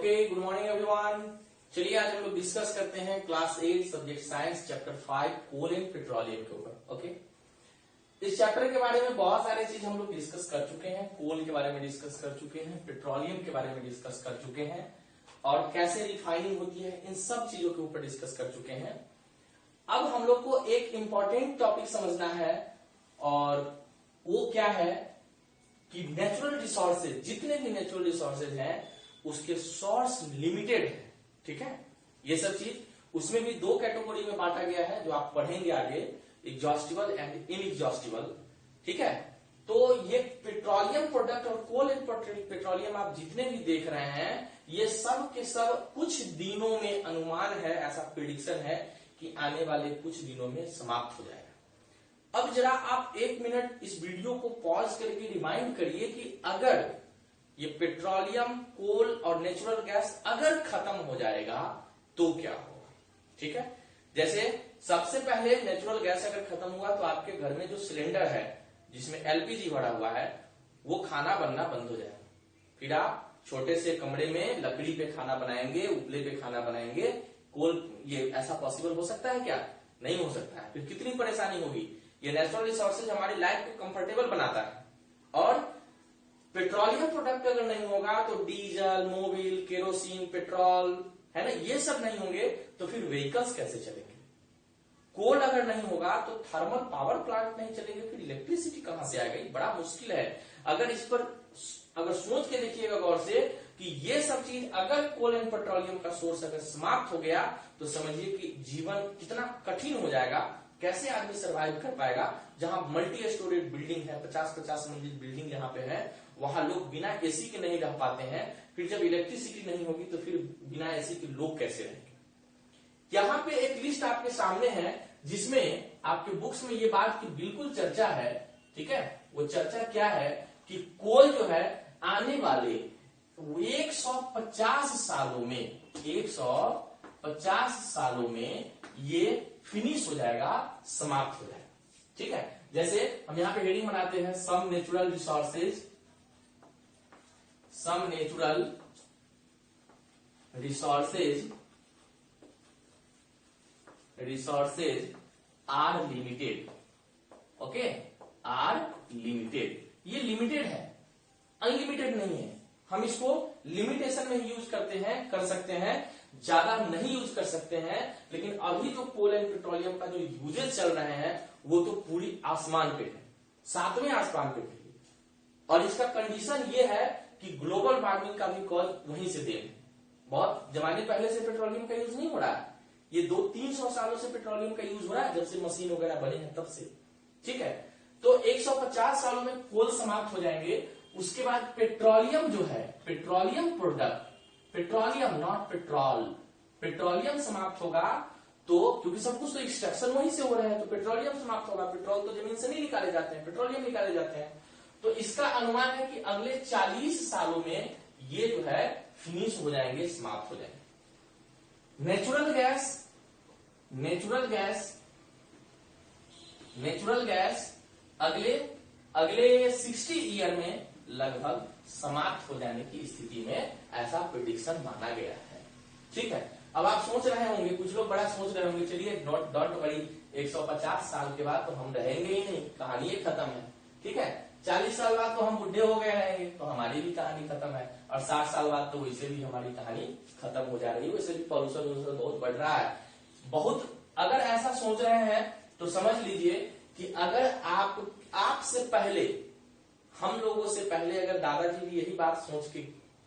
Okay, good morning everyone. चलिए आज हम लोग डिस्कस करते हैं class 8 subject science chapter 5 coal and petroleum के ऊपर। ओके, इस चैप्टर के बारे में बहुत सारे चीज हम लोग डिस्कस कर चुके हैं। कोल के बारे में डिस्कस कर चुके हैं, पेट्रोलियम के बारे में डिस्कस कर चुके हैं और कैसे रिफाइनिंग होती है, इन सब चीजों के ऊपर डिस्कस कर चुके हैं। अब हम लोग को एक इंपॉर्टेंट टॉपिक समझना है और वो क्या है कि नेचुरल रिसोर्सेज, जितने भी नेचुरल रिसोर्सेज हैं उसके सोर्स लिमिटेड है। ठीक है, ये सब चीज उसमें भी दो कैटेगरी में बांटा गया है जो आप पढ़ेंगे आगे, एग्जॉस्टिबल एंड इनएग्जॉस्टिबल। ठीक है, तो ये पेट्रोलियम प्रोडक्ट और कोल एंड पेट्रोलियम आप जितने भी देख रहे हैं ये सब के सब कुछ दिनों में अनुमान है, ऐसा प्रिडिक्शन है कि आने वाले कुछ दिनों में समाप्त हो जाएगा। अब जरा आप एक मिनट इस वीडियो को पॉज करके रिमाइंड करिए कि अगर ये पेट्रोलियम, कोल और नेचुरल गैस अगर खत्म हो जाएगा तो क्या होगा। ठीक है, जैसे सबसे पहले नेचुरल गैस अगर खत्म हुआ तो आपके घर में जो सिलेंडर है जिसमें एलपीजी भरा हुआ है वो खाना बनना बंद हो जाएगा। फिर आप छोटे से कमरे में लकड़ी पे खाना बनाएंगे, उपले पे खाना बनाएंगे। कोल ये ऐसा पॉसिबल हो सकता है क्या? नहीं हो सकता है। फिर कितनी परेशानी होगी। ये नेचुरल रिसोर्सेज हमारी लाइफ को कंफर्टेबल बनाता है और पेट्रोलियम प्रोडक्ट अगर नहीं होगा तो डीजल, मोबिल, केरोसिन, पेट्रोल है ना, ये सब नहीं होंगे तो फिर व्हीकल्स कैसे चलेंगे। कोल अगर नहीं होगा तो थर्मल पावर प्लांट नहीं चलेंगे, फिर इलेक्ट्रिसिटी कहां से आएगा। ये बड़ा मुश्किल है। अगर इस पर अगर सोच के देखिएगा गौर से कि ये सब चीज अगर कोल एंड पेट्रोलियम का सोर्स अगर समाप्त हो गया तो समझिए कि जीवन कितना कठिन हो जाएगा। कैसे आदमी सरवाइव कर पाएगा। जहां मल्टी स्टोरेड बिल्डिंग है, 50-50 मंजिल बिल्डिंग जहां पे है, वहां लोग बिना एसी के नहीं रह पाते हैं। फिर जब इलेक्ट्रिसिटी नहीं होगी तो फिर बिना एसी के लोग कैसे रहेंगे। यहां पे एक लिस्ट आपके सामने है जिसमें आपके बुक्स में ये बात की बिल्कुल चर्चा है। ठीक है, वो चर्चा क्या है कि कोल जो है आने वाले 150 सालों में 150 सालों में ये फिनिश हो जाएगा, समाप्त हो जाएगा। ठीक है, जैसे हम यहां पे हेडिंग बनाते हैं some natural resources are limited. Okay, are limited, ये लिमिटेड है, अनलिमिटेड नहीं है। हम इसको लिमिटेशन में यूज कर सकते हैं, ज्यादा नहीं यूज कर सकते हैं। लेकिन अभी जो कोल एंड पेट्रोलियम का जो यूजेज चल रहे हैं वो तो पूरी आसमान पे है, 7वें आसमान पे है। और इसका कंडीशन ये है कि ग्लोबल वार्मिंग का भी कॉज वहीं से देन है। बहुत जमाने पहले से पेट्रोलियम का यूज नहीं हो रहा है, ये 200-300 सालों से पेट्रोलियम का यूज हो रहा है, जब से मशीन वगैरह बने हैं तब से। ठीक है, तो 150 सालों में कोल समाप्त हो जाएंगे। उसके बाद पेट्रोलियम जो है, petroleum product, petroleum not petrol, petroleum समाप्त होगा तो क्योंकि सब कुछ तो एक्सट्रैक्शन वहीं से हो रहा है तो पेट्रोलियम समाप्त होगा। पेट्रोल तो जमीन से नहीं निकाले जाते हैं, पेट्रोलियम निकाले जाते हैं। तो इसका अनुमान है कि अगले 40 सालों में ये जो है फिनिश हो जाएंगे, समाप्त हो जाएंगे। नेचुरल गैस अगले 60 ईयर में लगभग समाप्त हो जाने की स्थिति में ऐसा प्रेडिक्शन माना गया है। ठीक है, अब आप सोच रहे होंगे, कुछ लोग बड़ा सोच रहे होंगे, चलिए डोंट वरी, 150 साल के बाद तो हम रहेंगे ही नहीं, कहानी खत्म है। ठीक है, 40 साल बाद तो हम बुढ़े हो गए रहेंगे तो हमारी भी कहानी खत्म है, और 60 साल बाद तो वैसे भी हमारी कहानी खत्म हो जा रही है। वैसे भी पॉल्यूशन बहुत बढ़ रहा है। बहुत अगर ऐसा सोच रहे हैं तो समझ लीजिए कि अगर आपसे पहले, हम लोगों से पहले अगर दादाजी भी यही बात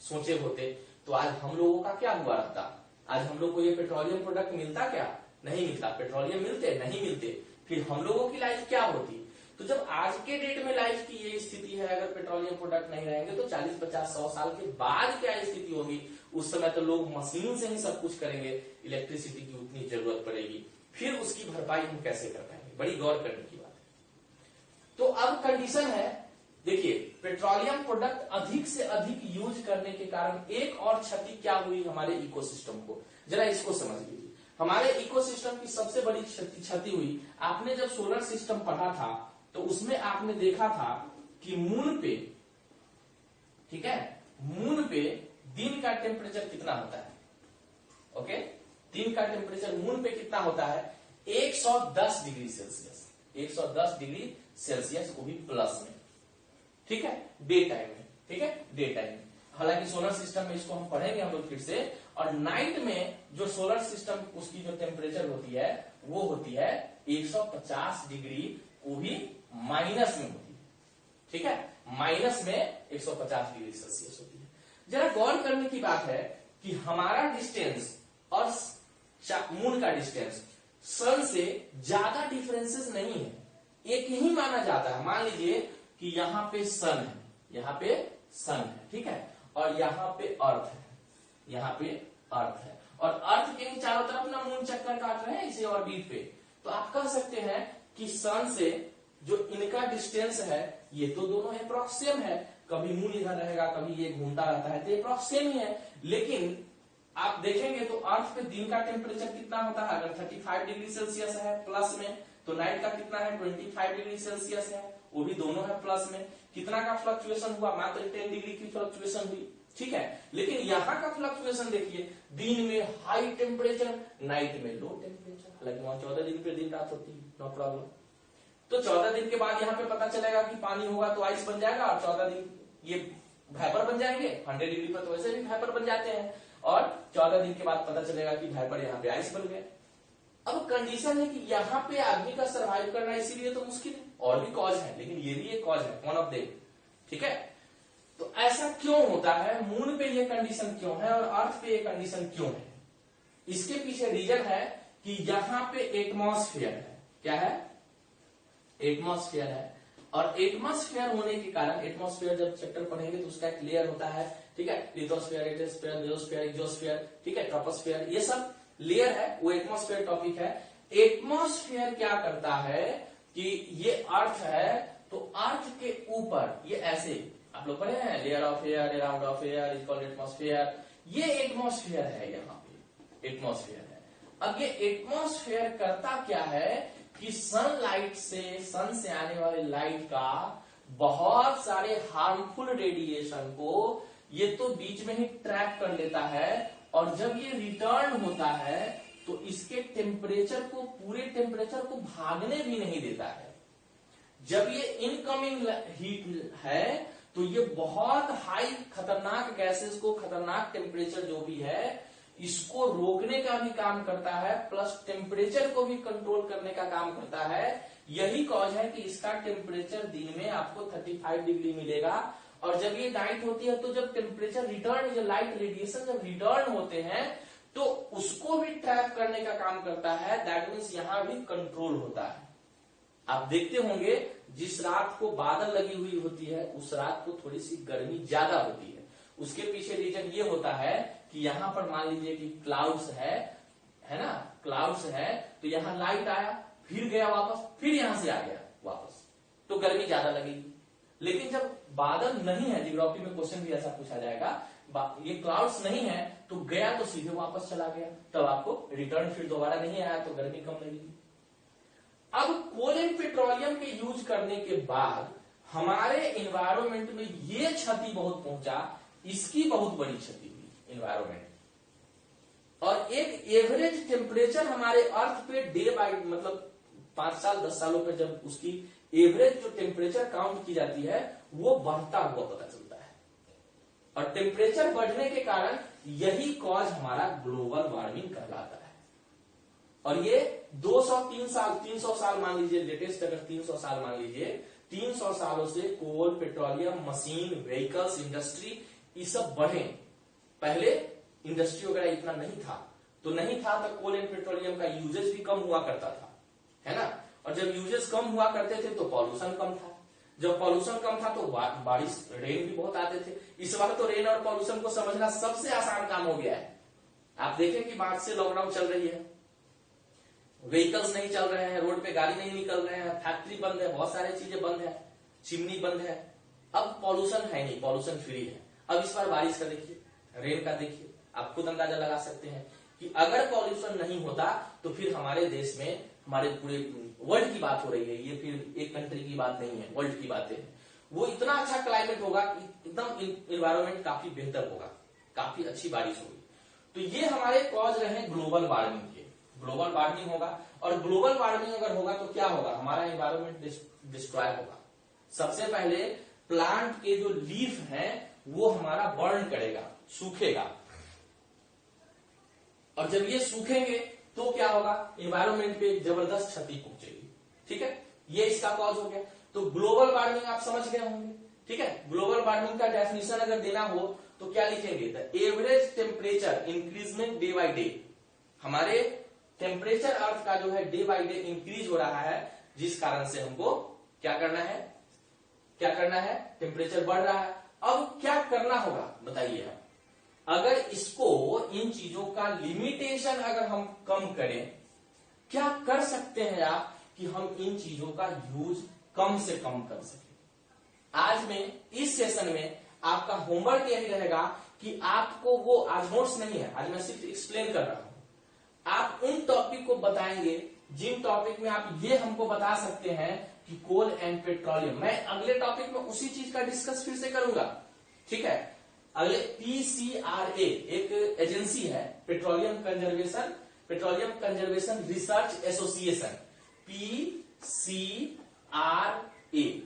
सोचे होते तो आज हम लोगों का क्या हुआ रहता। आज हम लोग को ये पेट्रोलियम प्रोडक्ट मिलता क्या? नहीं मिलता। पेट्रोलियम मिलते? नहीं मिलते। फिर हम लोगों की लाइफ क्या होती। तो जब आज के डेट में लाइफ की ये स्थिति है, अगर पेट्रोलियम प्रोडक्ट नहीं रहेंगे तो 40-50-100 साल के बाद क्या स्थिति होगी। उस समय तो लोग मशीन से ही सब कुछ करेंगे, इलेक्ट्रिसिटी की उतनी जरूरत पड़ेगी, फिर उसकी भरपाई हम कैसे कर पाएंगे। बड़ी गौर करने की बात है। तो अब कंडीशन है, देखिए पेट्रोलियम प्रोडक्ट अधिक से अधिक यूज करने के कारण एक और क्षति क्या हुई हमारे इकोसिस्टम को, जरा इसको समझ लीजिए। हमारे इकोसिस्टम की सबसे बड़ी क्षति हुई। आपने जब सोलर सिस्टम पढ़ा था तो उसमें आपने देखा था कि मून पे, ठीक है, मून पे दिन का टेम्परेचर कितना होता है, ओके, दिन का टेम्परेचर मून पे कितना होता है 110 डिग्री सेल्सियस, 110 डिग्री सेल्सियस, वो भी प्लस में, ठीक है, डे टाइम में, ठीक है, डे टाइम में। हालांकि सोलर सिस्टम में इसको हम पढ़ेंगे हम लोग फिर से। और नाइट में जो सोलर सिस्टम उसकी जो टेम्परेचर होती है वो होती है 150 डिग्री, वो भी माइनस में होती है, ठीक है, माइनस में 150 डिग्री सेल्सियस होती है। जरा गौर करने की बात है कि हमारा डिस्टेंस और मून का डिस्टेंस सन से ज्यादा डिफरेंसेस नहीं है, एक ही माना जाता है। मान लीजिए कि यहाँ पे सन है, यहाँ पे सन है, ठीक है, और यहाँ पे अर्थ है, यहाँ पे अर्थ है, और अर्थ के चारों तरफ ना मून चक्कर काट रहे हैं इसे ऑर्बिट पे। तो आप कह सकते हैं कि सन से जो इनका डिस्टेंस है ये तो दोनों अप्रॉक्सिम है, कभी मून इधर रहेगा कभी ये घूमता रहता है, तो अप्रॉक्सिम ही है। लेकिन आप देखेंगे तो अर्थ पे दिन का टेम्परेचर कितना होता है, अगर 35 डिग्री सेल्सियस है प्लस में, तो नाइट का कितना है 25 डिग्री सेल्सियस है, वो भी दोनों है प्लस में। कितना का फ्लक्चुएशन हुआ, मात्र 10 डिग्री की फ्लक्चुएशन हुई, ठीक है। लेकिन यहाँ का फ्लक्चुएशन देखिए, दिन में हाई टेम्परेचर, नाइट में लो टेम्परेचर। हालांकि वहां 14 दिन पे दिन रात होती है, नो प्रॉब्लम। तो 14 दिन के बाद यहाँ पे पता चलेगा कि पानी होगा तो आइस बन जाएगा, और 14 दिन ये भाइपर बन जाएंगे। 100 डिग्री पर तो वैसे भी भाइपर बन जाते हैं, और 14 दिन के बाद पता चलेगा कि भाइपर यहाँ पे आइस बन गया। अब कंडीशन है कि यहाँ पे आदमी का सरवाइव करना इसीलिए तो मुश्किल है, और भी कॉज है, लेकिन ये भी एक कॉज है, वन ऑफ देम, ठीक है। तो ऐसा क्यों होता है, मून पे ये कंडीशन क्यों है और अर्थ पे ये कंडीशन क्यों है? इसके पीछे रीजन है कि यहाँ पे एटमॉस्फेयर है। क्या है? एटमॉस्फेयर है, और एटमॉस्फेयर होने के कारण, एटमॉस्फेयर जब चैप्टर पढ़ेंगे तो उसका एक लेयर होता है, ठीक है, लिथोस्फेयर, एटोस्फेयर, मेसोस्फेयर, एक्सोस्फेयर, ठीक है, ट्रोपोस्फेयर, ये सब लेयर है, वो एटमॉस्फेयर टॉपिक है। एटमॉस्फेयर क्या करता है कि ये अर्थ है, तो अर्थ के ऊपर ये ऐसे, आप लोग पढ़े हैं, layer of air, around of air is called atmosphere, ये एटमॉस्फेयर है, यहाँ पे एटमॉस्फेयर है। अब ये एटमॉस्फेयर करता क्या है कि सनलाइट से, सन से आने वाले लाइट का बहुत सारे हार्मफुल रेडिएशन को ये तो बीच में ही ट्रैप कर लेता है, और जब ये रिटर्न होता है तो इसके टेम्परेचर को, पूरे टेम्परेचर को भागने भी नहीं देता है। जब ये इनकमिंग हीट है तो ये बहुत हाई खतरनाक गैसेस को, खतरनाक टेम्परेचर जो भी है, इसको रोकने का भी काम करता है, प्लस टेम्परेचर को भी कंट्रोल करने का काम करता है। यही कॉज है कि इसका टेम्परेचर दिन में आपको 35 डिग्री मिलेगा, और जब ये नाइट होती है तो जब टेम्परेचर रिटर्न, जो लाइट रेडिएशन जब रिटर्न होते हैं तो उसको भी ट्रैप करने का काम करता है। दैट मीन्स यहां भी कंट्रोल होता है। आप देखते होंगे जिस रात को बादल लगी हुई होती है उस रात को थोड़ी सी गर्मी ज्यादा होती है। उसके पीछे रीजन ये होता है कि यहाँ पर मान लीजिए कि क्लाउड्स है ना, क्लाउड्स है, तो यहाँ लाइट आया, फिर गया वापस, फिर यहां से आ गया वापस, तो गर्मी ज्यादा लगेगी। लेकिन जब बादल नहीं है, जियोग्राफी में क्वेश्चन भी ऐसा पूछा जाएगा, ये क्लाउड्स नहीं है तो गया तो सीधे वापस चला गया, तब आपको रिटर्न फिर दोबारा नहीं आया तो गर्मी कम लगेगी। अब कोल एंड पेट्रोलियम के यूज करने के बाद हमारे एनवायरमेंट में ये क्षति बहुत पहुंचा, इसकी बहुत बड़ी क्षति हुई एनवायरमेंट। और एक एवरेज टेम्परेचर हमारे अर्थ पे डे बाय, मतलब 5 साल 10 सालों पे जब उसकी एवरेज जो टेम्परेचर काउंट की जाती है वो बढ़ता हुआ पता चलता है। और टेम्परेचर बढ़ने के कारण यही कॉज हमारा ग्लोबल वार्मिंग कहलाता है। और ये 200-300 साल मान लीजिए, लेटेस्ट अगर 300 साल मान लीजिए, 300 सालों से कोल, पेट्रोलियम, मशीन, व्हीकल्स, इंडस्ट्री, ये सब बढ़े। पहले इंडस्ट्री वगैरह इतना नहीं था, तो कोल एंड पेट्रोलियम का यूजेज भी कम हुआ करता था, है ना। और जब यूजेस कम हुआ करते थे तो पॉल्यूशन कम था, जब पॉल्यूशन कम था तो बारिश, रेन भी बहुत आते थे। इस वक्त तो रेन और पॉल्यूशन को समझना सबसे आसान काम हो गया है। आप देखें कि मार्च से लॉकडाउन चल रही है, व्हीकल्स नहीं चल रहे हैं, रोड पे गाड़ी नहीं निकल रहे हैं, फैक्ट्री बंद है, बहुत सारी चीजें बंद है, चिमनी बंद है। अब पॉल्यूशन है नहीं, पॉल्यूशन फ्री है। अब इस बार बारिश का देखिए, रेन का देखिए, आप खुद अंदाजा लगा सकते हैं कि अगर पॉल्यूशन नहीं होता तो फिर हमारे देश में, हमारे पूरे वर्ल्ड की बात हो रही है, ये फिर एक कंट्री की बात नहीं है, वर्ल्ड की बातें हैं, वो इतना अच्छा क्लाइमेट होगा कि एकदम इन्वायरमेंट काफी बेहतर होगा। काफी अच्छी बारिश होगी। तो ये हमारे कॉज रहे ग्लोबल वार्मिंग के। ग्लोबल वार्मिंग होगा, और ग्लोबल वार्मिंग अगर होगा तो क्या होगा, हमारा एनवायरमेंट डिस्ट्रॉय होगा। सबसे पहले प्लांट के जो लीफ हैं वो हमारा बर्न करेगा, सूखेगा, और जब ये सूखेंगे तो क्या होगा, एनवायरमेंट पे जबरदस्त क्षति पहुंचेगी। ठीक है, ये इसका कॉज हो गया। तो ग्लोबल वार्मिंग आप समझ गए होंगे। ठीक है, ग्लोबल वार्मिंग का डेफिनेशन अगर देना हो तो क्या लिखेंगे, the average temperature increment day by day. हमारे टेम्परेचर अर्थ का जो है डे बाई डे इंक्रीज हो रहा है, जिस कारण से हमको क्या करना है, टेम्परेचर बढ़ रहा है। अब क्या करना होगा बताइए आप, अगर इसको, इन चीजों का लिमिटेशन अगर हम कम करें, क्या कर सकते हैं आप कि हम इन चीजों का यूज कम से कम कर सके। आज में इस सेशन में आपका होमवर्क यही रहेगा कि आपको वो, आज नोट्स नहीं है, आज मैं सिर्फ एक्सप्लेन कर रहा हूं, आप उन टॉपिक को बताएंगे जिन टॉपिक में आप ये हमको बता सकते हैं कि कोल एंड पेट्रोलियम। मैं अगले टॉपिक में उसी चीज का डिस्कस फिर से करूंगा। ठीक है, अगले PCRA एक एजेंसी है, petroleum conservation research association, PCRA।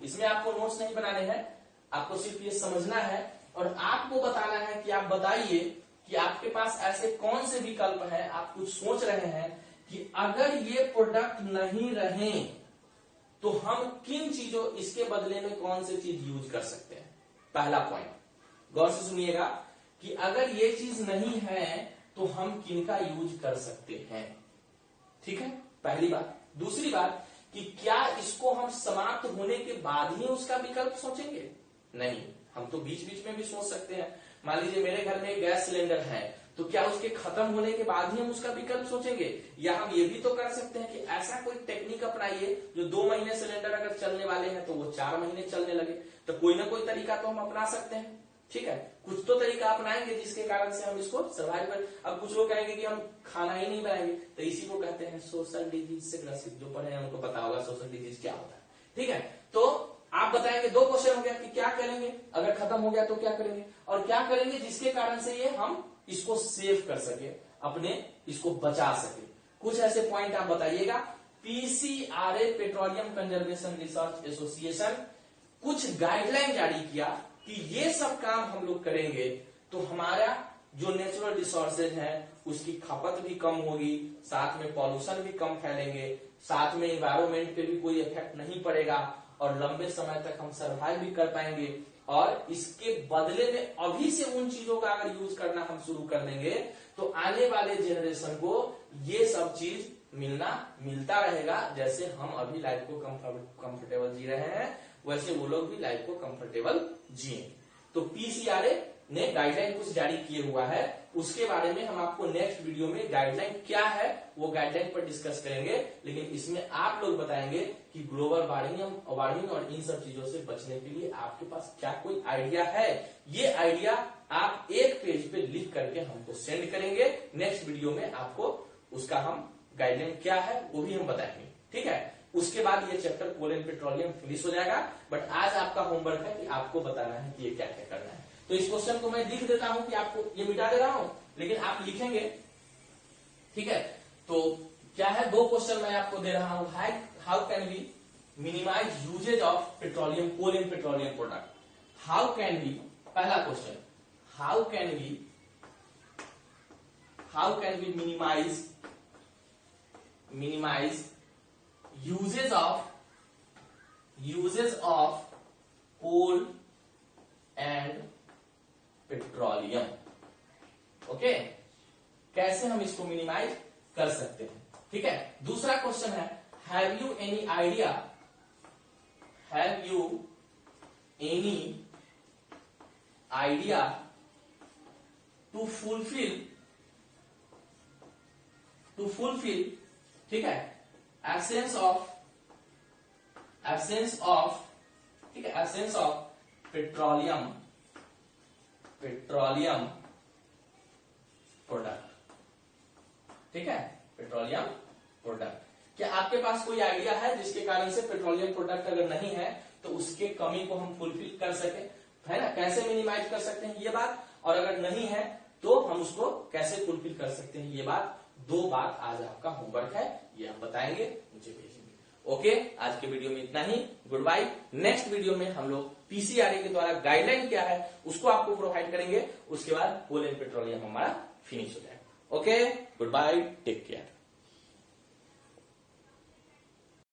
इसमें आपको नोट्स नहीं बनाने हैं, आपको सिर्फ ये समझना है और आपको बताना है कि आप बताइए कि आपके पास ऐसे कौन से विकल्प हैं, आप कुछ सोच रहे हैं कि अगर ये प्रोडक्ट नहीं रहे तो हम किन चीजों, इसके बदले में कौन सी चीज यूज कर सकते हैं। पहला पॉइंट गौर से सुनिएगा कि अगर ये चीज नहीं है तो हम किनका यूज कर सकते हैं। ठीक है, पहली बात। दूसरी बात कि क्या इसको हम समाप्त होने के बाद ही उसका विकल्प सोचेंगे? नहीं, हम तो बीच बीच में भी सोच सकते हैं। मान लीजिए मेरे घर में गैस सिलेंडर है, तो क्या उसके खत्म होने के बाद ही हम उसका विकल्प सोचेंगे? या हम ये भी तो कर सकते हैं कि ऐसा कोई टेक्निक अपनाइए जो 2 महीने सिलेंडर अगर चलने वाले हैं तो वो 4 महीने चलने लगे। तो कोई ना कोई तरीका तो हम अपना सकते हैं। ठीक है, कुछ तो तरीका अपनाएंगे जिसके कारण से हम इसको सर्वाइव कर। अब कुछ लोग कहेंगे कि हम खाना ही नहीं बनाएंगे, तो इसी को कहते हैं सोशल डिजीज से ग्रसित। जो पढ़े हैं उनको पता होगा सोशल डिजीज क्या होता है। ठीक है, तो आप बताएंगे, 2 क्वेश्चन हो गया कि क्या करेंगे अगर खत्म हो गया तो क्या करेंगे, और क्या करेंगे जिसके कारण से ये हम इसको सेव कर सके, अपने इसको बचा सके। कुछ ऐसे पॉइंट आप बताइएगा। PCRA petroleum conservation research association कुछ गाइडलाइन जारी किया कि ये सब काम हम लोग करेंगे तो हमारा जो नेचुरल रिसोर्सेज है उसकी खपत भी कम होगी, साथ में पॉल्यूशन भी कम फैलेंगे, साथ में इन्वायरमेंट पे भी कोई इफेक्ट नहीं पड़ेगा, और लंबे समय तक हम सर्वाइव भी कर पाएंगे। और इसके बदले में अभी से उन चीजों का अगर यूज करना हम शुरू कर देंगे तो आने वाले जेनरेशन को ये सब चीज मिलता रहेगा। जैसे हम अभी लाइफ को कंफर्टेबल जी रहे हैं, वैसे वो लोग भी लाइफ को कंफर्टेबल जिए। तो PCRA ने गाइडलाइन कुछ जारी किए हुआ है, उसके बारे में हम आपको नेक्स्ट वीडियो में गाइडलाइन क्या है वो गाइडलाइन पर डिस्कस करेंगे। लेकिन इसमें आप लोग बताएंगे कि ग्लोबल वार्मिंग और इन सब चीजों से बचने के लिए आपके पास क्या कोई आइडिया है। ये आइडिया आप एक पेज पे लिख करके हमको सेंड करेंगे। नेक्स्ट वीडियो में आपको उसका हम गाइडलाइन क्या है वो भी हम बताएंगे। ठीक है, उसके बाद ये chapter coal and petroleum finish हो जाएगा। बट आज आपका होमवर्क है कि आपको बताना है कि ये क्या क्या करना है। तो इस क्वेश्चन को मैं लिख देता हूं कि आपको ये मिटा दे रहा हूं, लेकिन आप लिखेंगे। ठीक है, तो क्या है, 2 क्वेश्चन मैं आपको दे रहा हूं। How can we minimise uses of petroleum, coal and petroleum product. How can we, पहला question, how can we minimise uses of coal and petroleum। Okay, कैसे हम इसको मिनिमाइज कर सकते हैं। ठीक है, दूसरा क्वेश्चन है, have you any idea to fulfil ठीक है, absence of petroleum प्रोडक्ट। ठीक है, पेट्रोलियम प्रोडक्ट, क्या आपके पास कोई आइडिया है जिसके कारण से पेट्रोलियम प्रोडक्ट अगर नहीं है तो उसके कमी को हम फुलफिल कर सके, है ना? कैसे मिनिमाइज कर सकते हैं ये बात। और अगर नहीं है तो हम उसको कैसे फुलफिल कर सकते हैं, ये बात 2 बात आज आपका होमवर्क है, ये हम बताएंगे, मुझे भेजेंगे। ओके, आज के वीडियो में इतना ही, गुड बाय। नेक्स्ट वीडियो में हम लोग पीसीआरए के द्वारा गाइडलाइन क्या है उसको आपको प्रोवाइड करेंगे, उसके बाद कोल एंड पेट्रोलियम हमारा फिनिश हो जाएगा। Okay, good bye, take care.